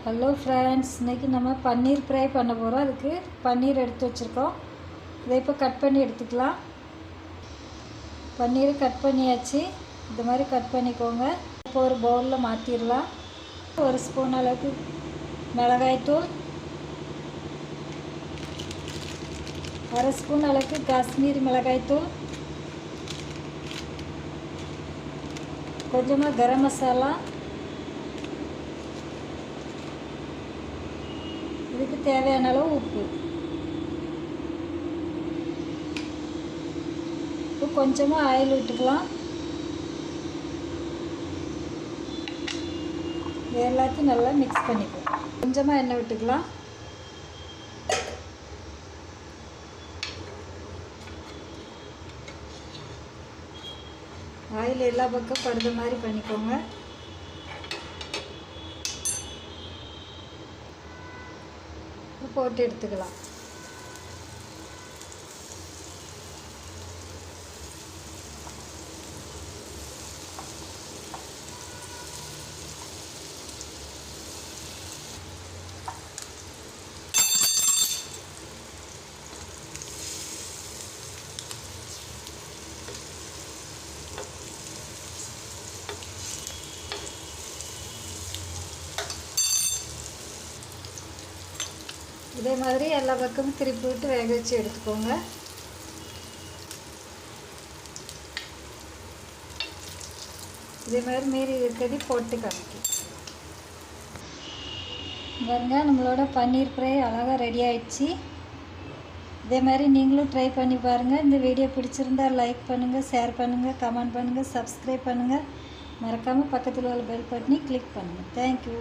Hello friends, இன்றைக்கி நம்ம பன்னீர் fry பண்ண போகிறோம். அதுக்கு பன்னீர் எடுத்து வச்சுருக்கோம். இதை இப்போ கட் பண்ணி எடுத்துக்கலாம். பன்னீர் கட் பண்ணியாச்சு. இந்த மாதிரி கட் பண்ணிக்கோங்க. இப்போ ஒரு பவுலில் மாற்றிடலாம். ஒரு ஸ்பூன் அளவுக்கு மிளகாய்த்தூள், அரை ஸ்பூன் அளவுக்கு காஷ்மீரி மிளகாய்த்தூள், கொஞ்சமாக கரம் மசாலா, இதுக்கு தேவையான அளவு உப்பு. இப்போ கொஞ்சமாக ஆயில் விட்டுக்கலாம். எல்லாத்தையும் நல்லா மிக்ஸ் பண்ணிக்கலாம். கொஞ்சமாக எண்ணெய் விட்டுக்கலாம். ஆயில் எல்லா பக்கம் படுற மாதிரி பண்ணிக்கோங்க. போட்டு எடுத்துக்கலாம். இதே மாதிரி எல்லா பக்கமும் திருப்பி விட்டு வேக வச்சு எடுத்துக்கோங்க. இதே மாதிரி மீறி இருக்கிறது போட்டு காமிக்கும் பாருங்க. நம்மளோட பன்னீர் ஃப்ரை அழகாக ரெடி ஆயிடுச்சு. இதே மாதிரி நீங்களும் ட்ரை பண்ணி பாருங்கள். இந்த வீடியோ பிடிச்சிருந்தா லைக் பண்ணுங்கள், ஷேர் பண்ணுங்கள், கமெண்ட் பண்ணுங்கள், சப்ஸ்கிரைப் பண்ணுங்கள். மறக்காமல் பக்கத்தில் உள்ள பெல் பட்டனை கிளிக் பண்ணுங்கள். தேங்க்யூ.